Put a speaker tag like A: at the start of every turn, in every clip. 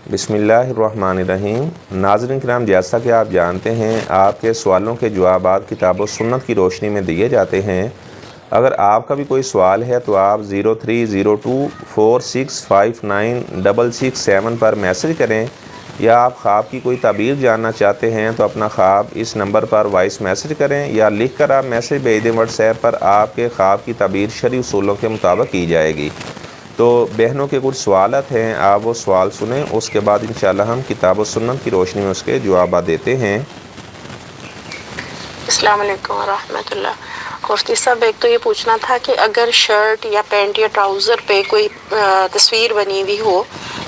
A: بسم اللہ الرحمن الرحیم۔ ناظرین کرام، جیسا کہ آپ جانتے ہیں آپ کے سوالوں کے جوابات کتاب و سنت کی روشنی میں دیے جاتے ہیں۔ اگر آپ کا بھی کوئی سوال ہے تو آپ 030246596667 پر میسج کریں، یا آپ خواب کی کوئی تعبیر جاننا چاہتے ہیں تو اپنا خواب اس نمبر پر وائس میسج کریں، یا لکھ کر آپ میسج بھیج دیں واٹس ایپ پر۔ آپ کے خواب کی تعبیر شرعی اصولوں کے مطابق کی جائے گی۔ تو بہنوں کے کچھ سوالات ہیں، آپ وہ سوال سنیں، اس کے بعد انشاءاللہ ہم کتاب و سنت کی روشنی میں اس کے جوابات دیتے ہیں۔
B: السلام علیکم ورحمۃ اللہ۔ مفتی صاحب، ایک تو یہ پوچھنا تھا کہ اگر شرٹ یا پینٹ یا ٹراؤزر پہ کوئی تصویر بنی ہوئی ہو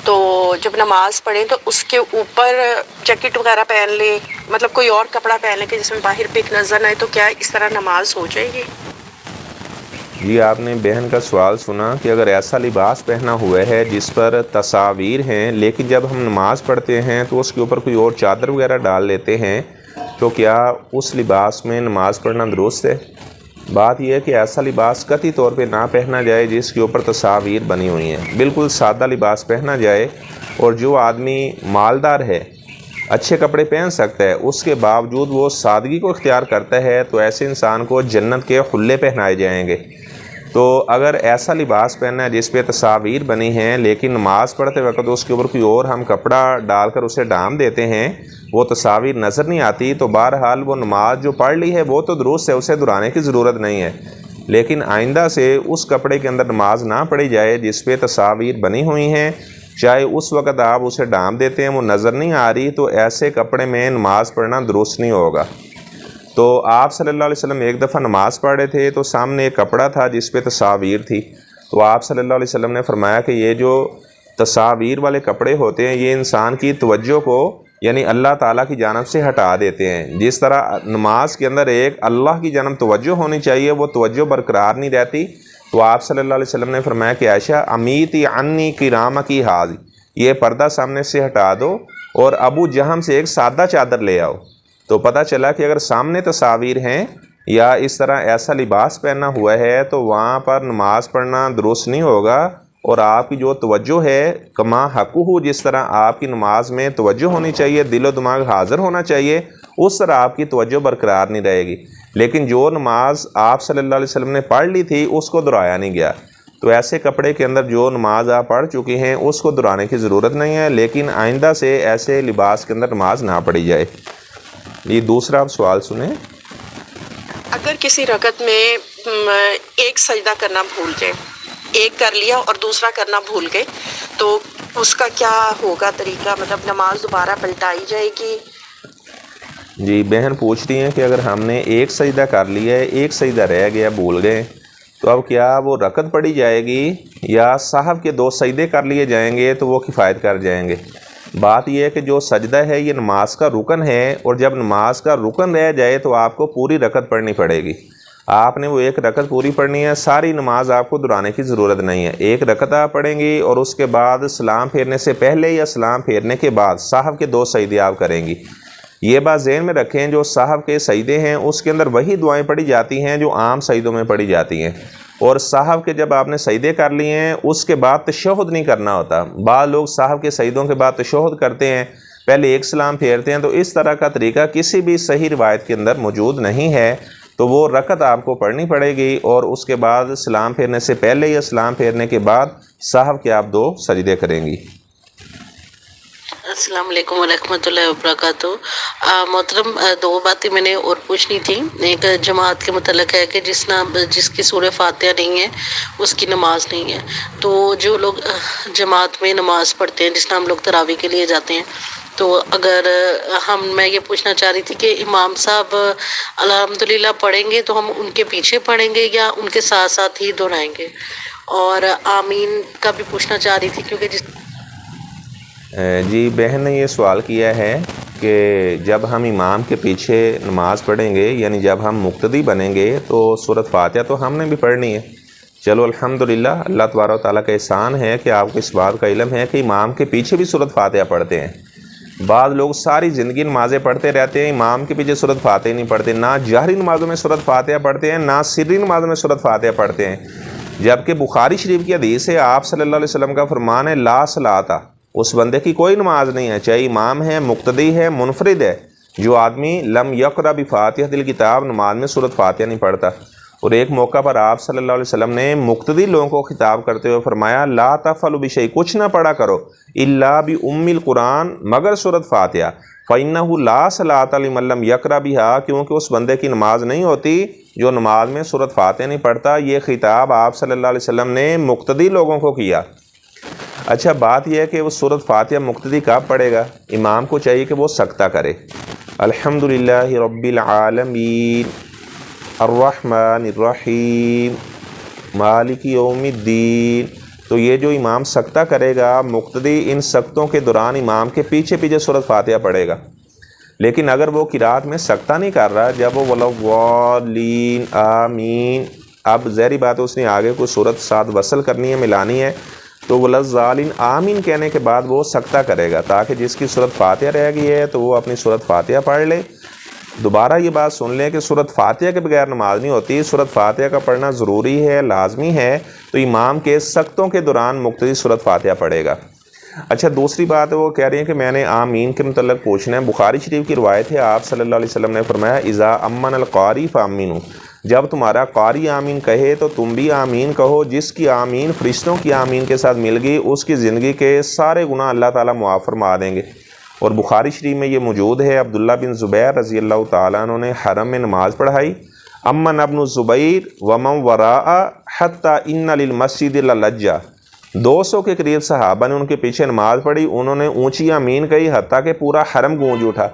B: تو جب نماز پڑھیں تو اس کے اوپر جیکٹ وغیرہ پہن لے، مطلب کوئی اور کپڑا پہن لے کہ جس میں باہر پک نظر نہ آئے، تو کیا اس طرح نماز ہو جائے گی؟
A: جی، آپ نے بہن کا سوال سنا کہ اگر ایسا لباس پہنا ہوا ہے جس پر تصاویر ہیں، لیکن جب ہم نماز پڑھتے ہیں تو اس کے اوپر کوئی اور چادر وغیرہ ڈال لیتے ہیں، تو کیا اس لباس میں نماز پڑھنا درست ہے؟ بات یہ ہے کہ ایسا لباس قطعی طور پہ نہ پہنا جائے جس کے اوپر تصاویر بنی ہوئی ہیں۔ بالکل سادہ لباس پہنا جائے، اور جو آدمی مالدار ہے، اچھے کپڑے پہن سکتا ہے، اس کے باوجود وہ سادگی کو اختیار کرتا ہے، تو ایسے انسان کو جنت کے حلے پہنائے جائیں گے۔ تو اگر ایسا لباس پہننا ہے جس پہ تصاویر بنی ہیں، لیکن نماز پڑھتے وقت اس کے اوپر کوئی اور ہم کپڑا ڈال کر اسے ڈھانپ دیتے ہیں، وہ تصاویر نظر نہیں آتی، تو بہرحال وہ نماز جو پڑھ لی ہے وہ تو درست ہے، اسے دہرانے کی ضرورت نہیں ہے۔ لیکن آئندہ سے اس کپڑے کے اندر نماز نہ پڑھی جائے جس پہ تصاویر بنی ہوئی ہیں، چاہے اس وقت آپ اسے ڈھانپ دیتے ہیں وہ نظر نہیں آ رہی، تو ایسے کپڑے میں نماز پڑھنا درست نہیں ہوگا۔ تو آپ صلی اللہ علیہ وسلم ایک دفعہ نماز پڑھ رہے تھے تو سامنے ایک کپڑا تھا جس پہ تصاویر تھی، تو آپ صلی اللہ علیہ وسلم نے فرمایا کہ یہ جو تصاویر والے کپڑے ہوتے ہیں یہ انسان کی توجہ کو یعنی اللہ تعالیٰ کی جانب سے ہٹا دیتے ہیں۔ جس طرح نماز کے اندر ایک اللہ کی جانب توجہ ہونی چاہیے، وہ توجہ برقرار نہیں رہتی، تو آپ صلی اللہ علیہ وسلم نے فرمایا کہ عائشہ امیتی عنی کرامکی حاض، یہ پردہ سامنے سے ہٹا دو اور ابو جہم سے ایک سادہ چادر لے آؤ۔ تو پتہ چلا کہ اگر سامنے تصاویر ہیں یا اس طرح ایسا لباس پہنا ہوا ہے تو وہاں پر نماز پڑھنا درست نہیں ہوگا، اور آپ کی جو توجہ ہے کما حقہ، جس طرح آپ کی نماز میں توجہ ہونی چاہیے، دل و دماغ حاضر ہونا چاہیے، اس طرح آپ کی توجہ برقرار نہیں رہے گی۔ لیکن جو نماز آپ صلی اللہ علیہ وسلم نے پڑھ لی تھی اس کو دہرایا نہیں گیا، تو ایسے کپڑے کے اندر جو نماز آپ پڑھ چکی ہیں اس کو دہرانے کی ضرورت نہیں ہے، لیکن آئندہ سے ایسے لباس کے اندر نماز نہ پڑھی جائے۔ یہ دوسرا آپ سوال سنیں۔
B: اگر کسی رکعت میں ایک سجدہ کرنا بھول جائے، ایک کر لیا اور دوسرا کرنا بھول گئے، تو اس کا کیا ہوگا طریقہ؟ مطلب نماز دوبارہ پلٹائی جائے گی؟
A: جی، بہن پوچھ رہی ہیں کہ اگر ہم نے ایک سجدہ کر لیا ہے، ایک سجدہ رہ گیا، بھول گئے، تو اب کیا وہ رکعت پڑھی جائے گی یا صاحب کے 2 سجدے کر لیے جائیں گے تو وہ کفایت کر جائیں گے؟ بات یہ ہے کہ جو سجدہ ہے یہ نماز کا رکن ہے، اور جب نماز کا رکن رہ جائے تو آپ کو پوری رکعت پڑھنی پڑے گی۔ آپ نے وہ ایک رکعت پوری پڑھنی ہے، ساری نماز آپ کو دہرانے کی ضرورت نہیں ہے۔ ایک رکعت آپ پڑھیں گی اور اس کے بعد سلام پھیرنے سے پہلے یا سلام پھیرنے کے بعد صاحب کے 2 سجدے آپ کریں گی۔ یہ بات ذہن میں رکھیں، جو صاحب کے سجدے ہیں اس کے اندر وہی دعائیں پڑھی جاتی ہیں جو عام سجدوں میں پڑھی جاتی ہیں، اور صاحب کے جب آپ نے سجدے کر لیے ہیں اس کے بعد تشہد نہیں کرنا ہوتا۔ بعض لوگ صاحب کے سجدوں کے بعد تشہد کرتے ہیں، پہلے ایک سلام پھیرتے ہیں، تو اس طرح کا طریقہ کسی بھی صحیح روایت کے اندر موجود نہیں ہے، تو وہ رکعت آپ کو پڑھنی پڑے گی، اور اس کے بعد سلام پھیرنے سے پہلے یا سلام پھیرنے کے بعد صاحب کے آپ 2 سجدے کریں گی۔
C: السلام علیکم ورحمۃ اللہ وبرکاتہ۔ محترم، 2 باتیں میں نے اور پوچھنی تھی۔ ایک جماعت کے متعلق ہے کہ جس کی سورہ فاتحہ نہیں ہے اس کی نماز نہیں ہے، تو جو لوگ جماعت میں نماز پڑھتے ہیں، جس طرح ہم لوگ تراویح کے لیے جاتے ہیں، تو اگر میں یہ پوچھنا چاہ رہی تھی کہ امام صاحب الحمدللہ پڑھیں گے تو ہم ان کے پیچھے پڑھیں گے یا ان کے ساتھ ساتھ ہی دہرائیں گے؟ اور آمین کا بھی پوچھنا چاہ رہی تھی، کیونکہ
A: جی، بہن نے یہ سوال کیا ہے کہ جب ہم امام کے پیچھے نماز پڑھیں گے، یعنی جب ہم مقتدی بنیں گے، تو سورۃ فاتحہ تو ہم نے بھی پڑھنی ہے۔ چلو الحمدللہ، اللہ تبارک و تعالیٰ کا احسان ہے کہ آپ کو اس بات کا علم ہے کہ امام کے پیچھے بھی سورۃ فاتحہ پڑھتے ہیں۔ بعض لوگ ساری زندگی نمازیں پڑھتے رہتے ہیں، امام کے پیچھے سورۃ فاتحہ نہیں پڑھتے، نہ جہری نمازوں میں سورۃ فاتحہ پڑھتے ہیں، نہ سری نمازوں میں سورۃ فاتحہ پڑھتے ہیں، جبکہ بخاری شریف کی حدیث ہے، آپ صلی اللہ علیہ وسلم کا فرمان ہے لا صلاۃ، اس بندے کی کوئی نماز نہیں ہے، چاہے امام ہے، مقتدی ہے، منفرد ہے۔ جو آدمی لم یقرأ بفاتحۃ الکتاب نماز میں سورۃ فاتحہ نہیں پڑھتا۔ اور ایک موقع پر آپ صلی اللہ علیہ وسلم نے مقتدی لوگوں کو خطاب کرتے ہوئے فرمایا لا تفعلوا بشیء، کچھ نہ پڑھا کرو الا بام القرآن، مگر سورۃ فاتحہ، فإنہ لا صلاۃ لمن لم یقرأ بہا، کیونکہ اس بندے کی نماز نہیں ہوتی جو نماز میں سورۃ فاتحہ نہیں پڑھتا۔ یہ خطاب آپ صلی اللہ علیہ وسلم نے مقتدی لوگوں کو کیا۔ اچھا بات یہ ہے کہ وہ سورۃ فاتحہ مقتدی کب پڑھے گا؟ امام کو چاہیے کہ وہ سکتہ کرے، الحمدللہ رب العالمین الرحمن الرحیم مالک یوم الدین۔ تو یہ جو امام سکتہ کرے گا، مقتدی ان سکتوں کے دوران امام کے پیچھے پیچھے سورۃ فاتحہ پڑھے گا۔ لیکن اگر وہ قرات میں سکتہ نہیں کر رہا، جب وہ وَلَضَّالِّينَ آمین، اب ظاہری بات ہے اس نے آگے کوئی صورت ساتھ وصل کرنی ہے، ملانی ہے، تو وَلَضَّالِّينَ آمین کہنے کے بعد وہ سکتہ کرے گا، تاکہ جس کی سورۃ فاتحہ رہ گئی ہے تو وہ اپنی سورۃ فاتحہ پڑھ لے۔ دوبارہ یہ بات سن لیں کہ سورۃ فاتحہ کے بغیر نماز نہیں ہوتی، سورۃ فاتحہ کا پڑھنا ضروری ہے، لازمی ہے، تو امام کے سکتوں کے دوران مقتدی سورۃ فاتحہ پڑھے گا۔ اچھا دوسری بات ہے، وہ کہہ رہی ہیں کہ میں نے آمین کے متعلق پوچھنا ہے۔ بخاری شریف کی روایت ہے، آپ صلی اللہ علیہ وسلم نے فرمایا اذا امن القاری فامنوا، جب تمہارا قاری آمین کہے تو تم بھی آمین کہو۔ جس کی آمین فرشتوں کی آمین کے ساتھ مل گئی، اس کی زندگی کے سارے گناہ اللہ تعالیٰ معاف فرما دیں گے۔ اور بخاری شریف میں یہ موجود ہے، عبداللہ بن زبیر رضی اللہ تعالیٰ عنہ نے حرم میں نماز پڑھائی، امن ابن الزبیر ومن وراء حتی ان للمسجد للجہ، 200 کے قریب صحابہ نے ان کے پیچھے نماز پڑھی، انہوں نے اونچی آمین کہی حتیٰ کہ پورا حرم گونج اٹھا۔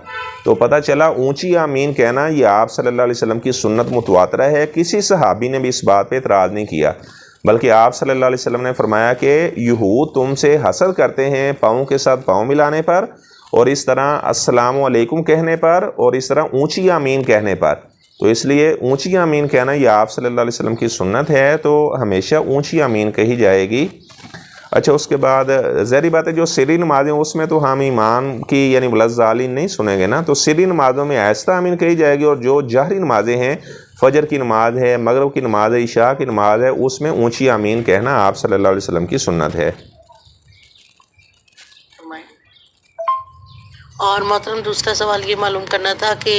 A: تو پتہ چلا اونچی آمین کہنا یہ آپ صلی اللہ علیہ وسلم کی سنت متواترہ ہے، کسی صحابی نے بھی اس بات پہ اعتراض نہیں کیا، بلکہ آپ صلی اللہ علیہ وسلم نے فرمایا کہ یہود تم سے حسد کرتے ہیں پاؤں کے ساتھ پاؤں ملانے پر، اور اس طرح السلام علیکم کہنے پر، اور اس طرح اونچی آمین کہنے پر۔ تو اس لیے اونچی آمین کہنا یہ آپ صلی اللہ علیہ وسلم کی سنت ہے، تو ہمیشہ اونچی آمین کہی جائے گی۔ اچھا اس کے بعد ظاہری بات ہے جو سری نمازیں اس میں تو ہم امام کی یعنی وَلَضَّالِّينَ نہیں سنیں گے نا، تو سری نمازوں میں آہستہ آمین کہی جائے گی، اور جو جہری نمازیں ہیں، فجر کی نماز ہے، مغرب کی نماز ہے، عشاء کی نماز ہے، اس میں اونچی آمین کہنا آپ صلی اللہ علیہ وسلم کی سنت ہے۔
C: اور محترم دوسرا سوال یہ معلوم کرنا تھا کہ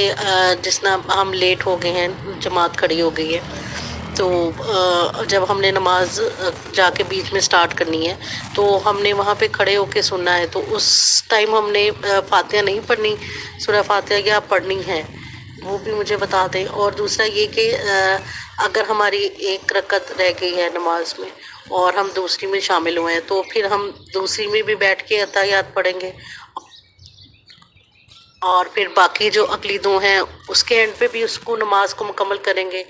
C: جس طرح ہم لیٹ ہو گئے ہیں، جماعت کھڑی ہو گئی ہے، تو جب ہم نے نماز جا کے بیچ میں سٹارٹ کرنی ہے تو ہم نے وہاں پہ کھڑے ہو کے سننا ہے، تو اس ٹائم ہم نے فاتحہ نہیں پڑھنی، سورہ فاتحہ کیا پڑھنی ہے وہ بھی مجھے بتا دیں۔ اور دوسرا یہ کہ اگر ہماری ایک رکعت رہ گئی ہے نماز میں اور ہم دوسری میں شامل ہوئے ہیں، تو پھر ہم دوسری میں بھی بیٹھ کے اتحیات پڑھیں گے، اور پھر باقی جو اگلی دو ہیں اس کے اینڈ پہ بھی اس کو نماز کو مکمل کریں گے۔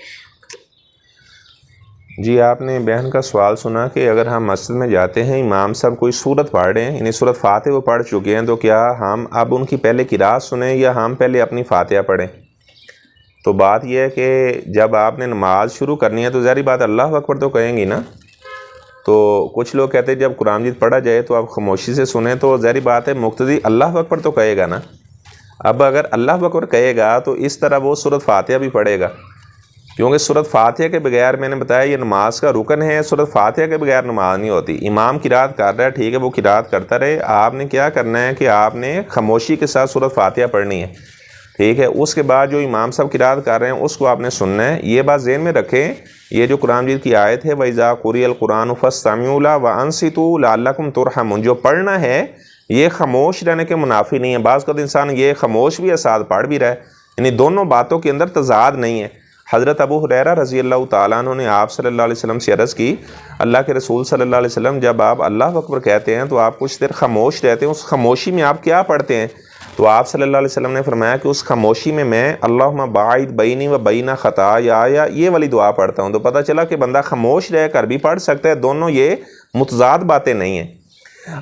A: جی آپ نے بہن کا سوال سنا کہ اگر ہم مسجد میں جاتے ہیں، امام صاحب کوئی سورت پڑھ رہے ہیں، یعنی سورت فاتحہ وہ پڑھ چکے ہیں، تو کیا ہم اب ان کی پہلے قرات سنیں یا ہم پہلے اپنی فاتحہ پڑھیں؟ تو بات یہ ہے کہ جب آپ نے نماز شروع کرنی ہے تو ظاہری بات اللہ اکبر تو کہیں گی نا، تو کچھ لوگ کہتے ہیں جب قرآن مجید پڑھا جائے تو آپ خاموشی سے سنیں، تو ظاہری بات ہے مقتدی اللہ اکبر تو کہے گا نا۔ اب اگر اللہ اکبر کہے گا تو اس طرح وہ سورت فاتحہ بھی پڑھے گا، کیونکہ سورت فاتحہ کے بغیر میں نے بتایا یہ نماز کا رکن ہے، سورت فاتحہ کے بغیر نماز نہیں ہوتی۔ امام قرات کر رہا ہے، ٹھیک ہے وہ قرات کرتا رہے، آپ نے کیا کرنا ہے کہ آپ نے خاموشی کے ساتھ سورت فاتحہ پڑھنی ہے، ٹھیک ہے۔ اس کے بعد جو امام صاحب قرات کر رہے ہیں اس کو آپ نے سننا ہے۔ یہ بات ذہن میں رکھیں، یہ جو قرآن مجید کی آیت ہے وَإِذَا قُرِئَ الْقُرْآنُ فَاسْتَمِعُوا لَهُ وَأَنصِتُوا لَعَلَّكُمْ تُرْحَمُونَ، جو پڑھنا ہے یہ خاموش رہنے کے منافی نہیں ہے۔ بعض کا انسان یہ خاموش بھی ہے ساتھ پڑھ بھی رہا ہے، یعنی دونوں باتوں کے اندر تضاد نہیں ہے۔ حضرت ابو ہریرہ رضی اللہ تعالیٰ عنہ نے آپ صلی اللہ علیہ وسلم سے عرض کی، اللہ کے رسول صلی اللہ علیہ وسلم جب آپ اللہ اکبر کہتے ہیں تو آپ کچھ دیر خاموش رہتے ہیں، اس خاموشی میں آپ کیا پڑھتے ہیں؟ تو آپ صلی اللہ علیہ وسلم نے فرمایا کہ اس خاموشی میں اللہم باعد بینی و بین خطایا یہ والی دعا پڑھتا ہوں۔ تو پتہ چلا کہ بندہ خاموش رہ کر بھی پڑھ سکتا ہے، دونوں یہ متضاد باتیں نہیں ہیں۔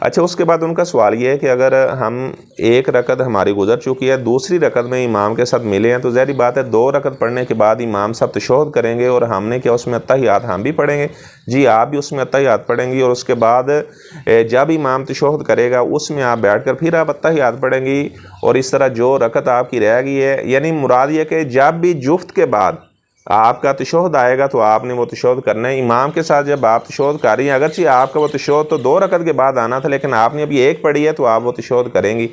A: اچھا اس کے بعد ان کا سوال یہ ہے کہ اگر ہم ایک رکعت ہماری گزر چکی ہے، دوسری رکعت میں امام کے ساتھ ملے ہیں، تو ظاہری بات ہے 2 رکعت پڑھنے کے بعد امام صاحب تشہد کریں گے اور ہم نے کیا اس میں اتحیات ہم بھی پڑھیں گے؟ جی آپ بھی اس میں اتحیات پڑھیں گی، اور اس کے بعد جب امام تشہد کرے گا اس میں آپ بیٹھ کر پھر آپ اتحیات پڑھیں گی، اور اس طرح جو رکعت آپ کی رہ گئی ہے، یعنی مراد یہ کہ جب بھی جفت کے بعد آپ کا تشہد آئے گا تو آپ نے وہ تشہد کرنا ہے امام کے ساتھ. جب آپ تشہد کر رہی ہیں، اگرچہ آپ کا وہ تشہد تو 2 رکعت کے بعد آنا تھا، لیکن آپ نے ابھی 1 پڑھی ہے تو آپ وہ تشہد کریں گی.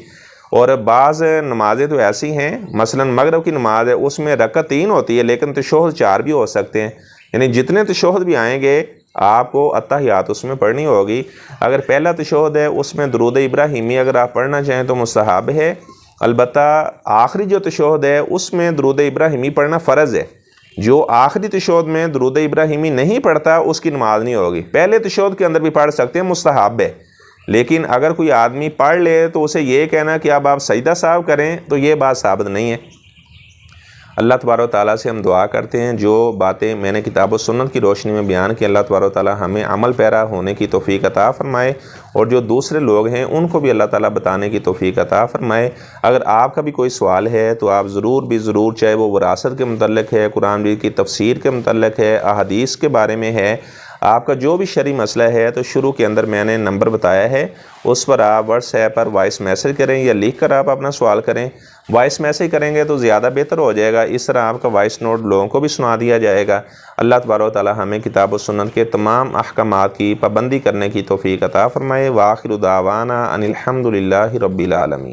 A: اور بعض نمازیں تو ایسی ہیں، مثلا مغرب کی نماز ہے، اس میں رکعت 3 ہوتی ہے لیکن تشہد 4 بھی ہو سکتے ہیں. یعنی جتنے تشہد بھی آئیں گے آپ کو اتحیات اس میں پڑھنی ہوگی. اگر پہلا تشہد ہے اس میں درود ابراہیمی اگر آپ پڑھنا چاہیں تو مستحب ہے، البتہ آخری جو تشہد ہے اس میں درود ابراہیمی پڑھنا فرض ہے. جو آخری تشہد میں درود ابراہیمی نہیں پڑھتا اس کی نماز نہیں ہوگی. پہلے تشہد کے اندر بھی پڑھ سکتے ہیں، مستحب ہے. لیکن اگر کوئی آدمی پڑھ لے تو اسے یہ کہنا کہ اب آپ سجدہ صاحب کریں تو یہ بات ثابت نہیں ہے. اللہ تبارک و تعالیٰ سے ہم دعا کرتے ہیں جو باتیں میں نے کتاب و سنت کی روشنی میں بیان کی، اللہ تبارک و تعالیٰ ہمیں عمل پیرا ہونے کی توفیق عطا فرمائے، اور جو دوسرے لوگ ہیں ان کو بھی اللہ تعالیٰ بتانے کی توفیق عطا فرمائے. اگر آپ کا بھی کوئی سوال ہے تو آپ ضرور چاہے وہ وراثت کے متعلق ہے، قرآن مجید کی تفسیر کے متعلق ہے، احادیث کے بارے میں ہے، آپ کا جو بھی شرعی مسئلہ ہے، تو شروع کے اندر میں نے نمبر بتایا ہے، اس پر آپ واٹس ایپ پر وائس میسج کریں یا لکھ کر آپ اپنا سوال کریں. وائس میسج کریں گے تو زیادہ بہتر ہو جائے گا، اس طرح آپ کا وائس نوٹ لوگوں کو بھی سنا دیا جائے گا. اللہ تبارک و تعالیٰ ہمیں کتاب و سنت کے تمام احکامات کی پابندی کرنے کی توفیق عطا فرمائے. وآخر دعوانا ان الحمد للہ رب العالمین.